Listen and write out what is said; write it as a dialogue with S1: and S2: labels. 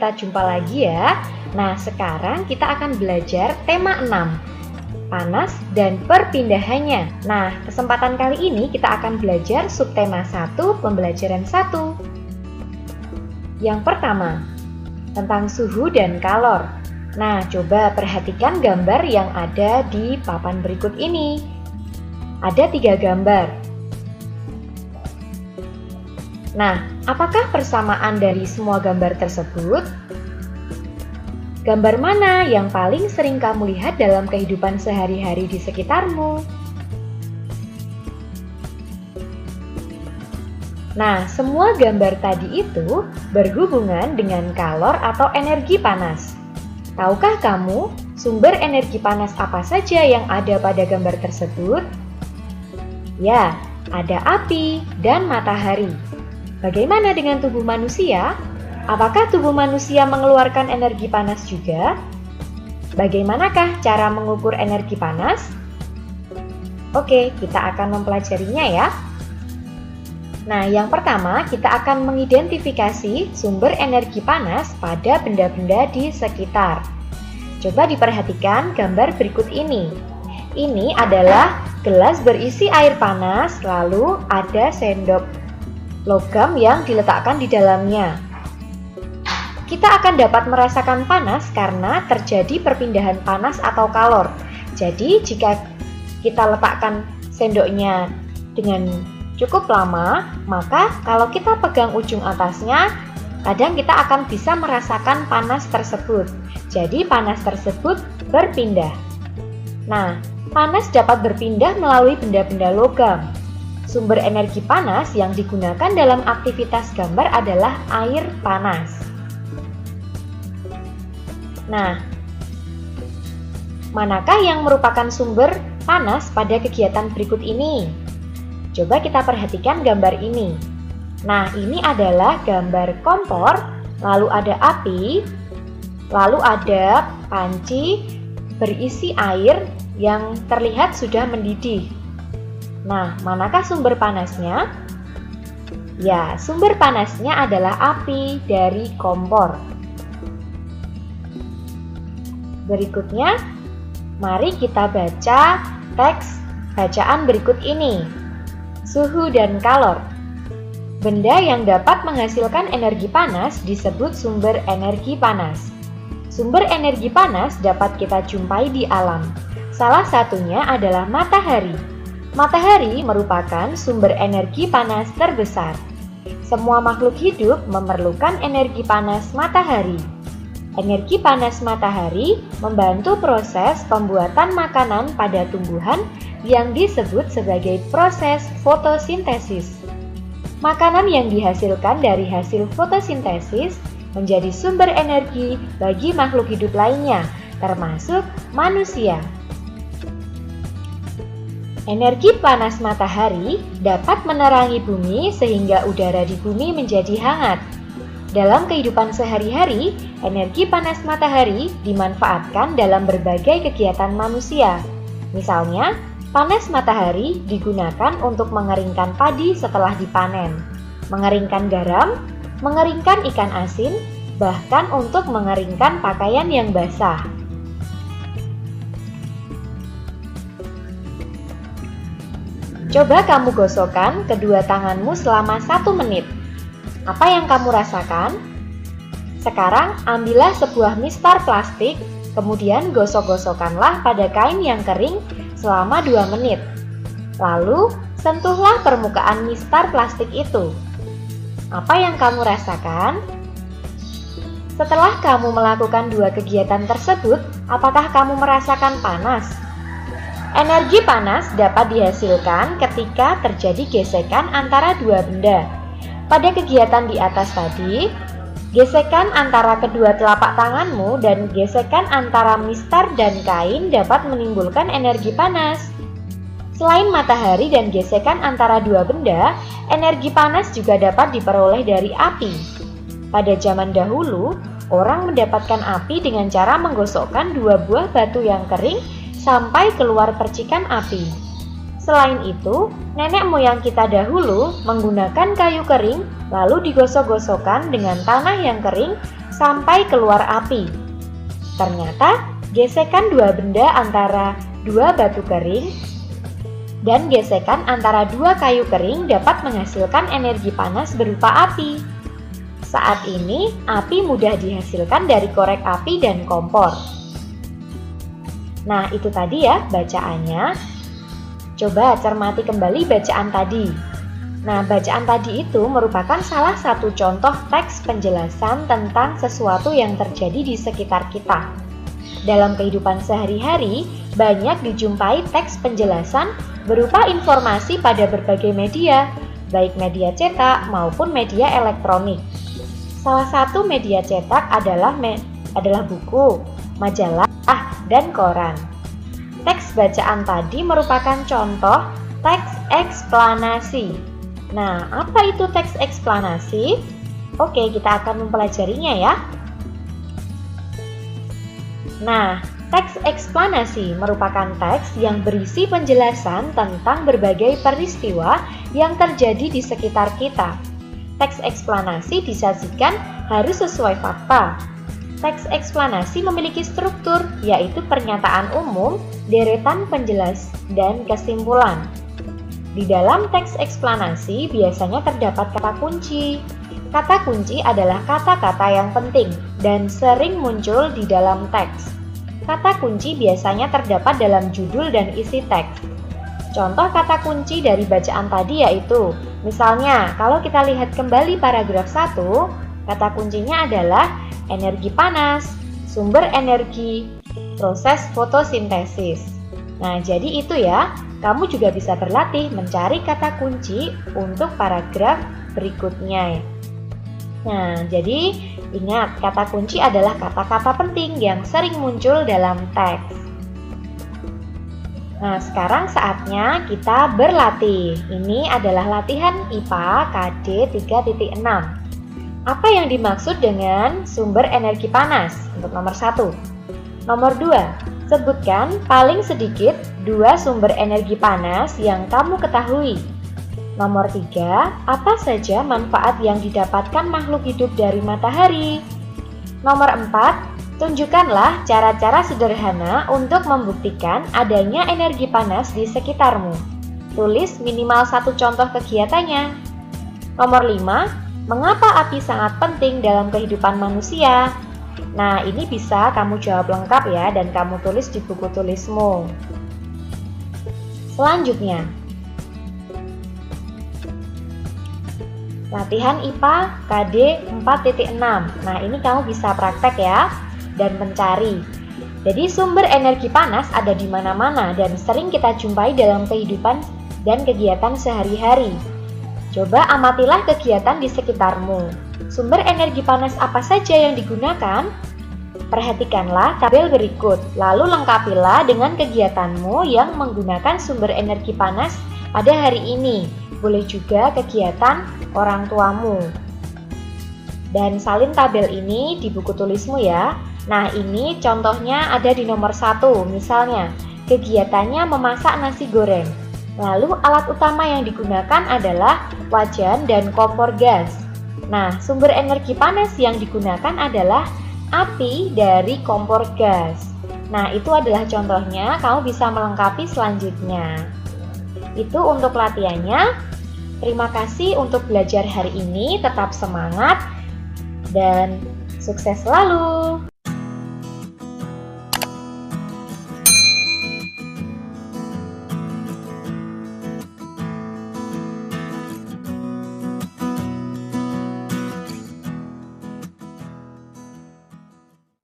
S1: kita jumpa lagi ya. Nah, sekarang kita akan belajar tema 6, panas dan perpindahannya. Nah, kesempatan kali ini kita akan belajar subtema 1, pembelajaran 1. Yang pertama, tentang suhu dan kalor. Nah, coba perhatikan gambar yang ada di papan berikut ini. Ada 3 gambar. Nah, apakah persamaan dari semua gambar tersebut? Gambar mana yang paling sering kamu lihat dalam kehidupan sehari-hari di sekitarmu? Nah, semua gambar tadi itu berhubungan dengan kalor atau energi panas. Tahukah kamu sumber energi panas apa saja yang ada pada gambar tersebut? Ya, ada api dan matahari. Bagaimana dengan tubuh manusia? Apakah tubuh manusia mengeluarkan energi panas juga? Bagaimanakah cara mengukur energi panas? Oke, kita akan mempelajarinya ya. Nah, yang pertama kita akan mengidentifikasi sumber energi panas pada benda-benda di sekitar. Coba diperhatikan gambar berikut ini. Ini adalah gelas berisi air panas, lalu ada sendok logam yang diletakkan di dalamnya. Kita akan dapat merasakan panas karena terjadi perpindahan panas atau kalor. Jadi, jika kita letakkan sendoknya dengan cukup lama, maka kalau kita pegang ujung atasnya, kadang kita akan bisa merasakan panas tersebut. Jadi, panas tersebut berpindah. Nah, panas dapat berpindah melalui benda-benda logam. Sumber energi panas yang digunakan dalam aktivitas gambar adalah air panas. Nah, manakah yang merupakan sumber panas pada kegiatan berikut ini? Coba kita perhatikan gambar ini. Nah, ini adalah gambar kompor, lalu ada api, lalu ada panci berisi air yang terlihat sudah mendidih. Nah, manakah sumber panasnya? Ya, sumber panasnya adalah api dari kompor. Berikutnya, mari kita baca teks bacaan berikut ini. Suhu dan kalor. Benda yang dapat menghasilkan energi panas disebut sumber energi panas. Sumber energi panas dapat kita jumpai di alam. Salah satunya adalah matahari. Matahari merupakan sumber energi panas terbesar. Semua makhluk hidup memerlukan energi panas matahari. Energi panas matahari membantu proses pembuatan makanan pada tumbuhan yang disebut sebagai proses fotosintesis. Makanan yang dihasilkan dari hasil fotosintesis menjadi sumber energi bagi makhluk hidup lainnya, termasuk manusia. Energi panas matahari dapat menerangi bumi sehingga udara di bumi menjadi hangat. Dalam kehidupan sehari-hari, energi panas matahari dimanfaatkan dalam berbagai kegiatan manusia. Misalnya, panas matahari digunakan untuk mengeringkan padi setelah dipanen, mengeringkan garam, mengeringkan ikan asin, bahkan untuk mengeringkan pakaian yang basah. Coba kamu gosokkan kedua tanganmu selama 1 menit. Apa yang kamu rasakan? Sekarang ambillah sebuah mistar plastik, kemudian gosok-gosokkanlah pada kain yang kering selama 2 menit. Lalu, sentuhlah permukaan mistar plastik itu. Apa yang kamu rasakan? Setelah kamu melakukan 2 kegiatan tersebut, apakah kamu merasakan panas? Energi panas dapat dihasilkan ketika terjadi gesekan antara 2 benda. Pada kegiatan di atas tadi, gesekan antara kedua telapak tanganmu dan gesekan antara mistar dan kain dapat menimbulkan energi panas. Selain matahari dan gesekan antara 2 benda, energi panas juga dapat diperoleh dari api. Pada zaman dahulu, orang mendapatkan api dengan cara menggosokkan 2 buah batu yang kering sampai keluar percikan api. Selain itu, nenek moyang kita dahulu menggunakan kayu kering lalu digosok-gosokkan dengan tanah yang kering sampai keluar api. Ternyata, gesekan dua benda antara dua batu kering dan gesekan antara dua kayu kering dapat menghasilkan energi panas berupa api. Saat ini, api mudah dihasilkan dari korek api dan kompor. Nah, itu tadi ya bacaannya. Coba cermati kembali bacaan tadi. Nah, bacaan tadi itu merupakan salah satu contoh teks penjelasan tentang sesuatu yang terjadi di sekitar kita. Dalam kehidupan sehari-hari, banyak dijumpai teks penjelasan berupa informasi pada berbagai media, baik media cetak maupun media elektronik. Salah satu media cetak adalah buku, majalah, dan koran. Teks bacaan tadi merupakan contoh teks eksplanasi. Nah, apa itu teks eksplanasi? Oke, kita akan mempelajarinya ya. Nah, teks eksplanasi merupakan teks yang berisi penjelasan tentang berbagai peristiwa yang terjadi di sekitar kita. Teks eksplanasi disajikan harus sesuai fakta. Teks eksplanasi memiliki struktur, yaitu pernyataan umum, deretan penjelas, dan kesimpulan. Di dalam teks eksplanasi biasanya terdapat kata kunci. Kata kunci adalah kata-kata yang penting dan sering muncul di dalam teks. Kata kunci biasanya terdapat dalam judul dan isi teks. Contoh kata kunci dari bacaan tadi yaitu, misalnya kalau kita lihat kembali paragraf 1, kata kuncinya adalah energi panas, sumber energi, proses fotosintesis. Nah, jadi itu ya, kamu juga bisa berlatih mencari kata kunci untuk paragraf berikutnya. Nah, jadi ingat, kata kunci adalah kata-kata penting yang sering muncul dalam teks. Nah, sekarang saatnya kita berlatih. Ini adalah latihan IPA KD 3.6. Apa yang dimaksud dengan sumber energi panas? Untuk nomor 1. Nomor 2, sebutkan paling sedikit 2 sumber energi panas yang kamu ketahui. Nomor 3, apa saja manfaat yang didapatkan makhluk hidup dari matahari? Nomor 4, tunjukkanlah cara-cara sederhana untuk membuktikan adanya energi panas di sekitarmu. Tulis minimal 1 contoh kegiatannya. Nomor 5, mengapa api sangat penting dalam kehidupan manusia? Nah, ini bisa kamu jawab lengkap ya dan kamu tulis di buku tulismu. Selanjutnya, latihan IPA KD 4.6. Nah, ini kamu bisa praktek ya dan mencari. Jadi sumber energi panas ada di mana-mana dan sering kita jumpai dalam kehidupan dan kegiatan sehari-hari. Coba amatilah kegiatan di sekitarmu. Sumber energi panas apa saja yang digunakan? Perhatikanlah tabel berikut, lalu lengkapilah dengan kegiatanmu yang menggunakan sumber energi panas pada hari ini. Boleh juga kegiatan orang tuamu. Dan salin tabel ini di buku tulismu ya. Nah, ini contohnya ada di nomor 1, misalnya kegiatannya memasak nasi goreng. Lalu alat utama yang digunakan adalah wajan dan kompor gas. Nah, sumber energi panas yang digunakan adalah api dari kompor gas. Nah, itu adalah contohnya, kamu bisa melengkapi selanjutnya. Itu untuk latihannya. Terima kasih untuk belajar hari ini, tetap semangat dan sukses selalu.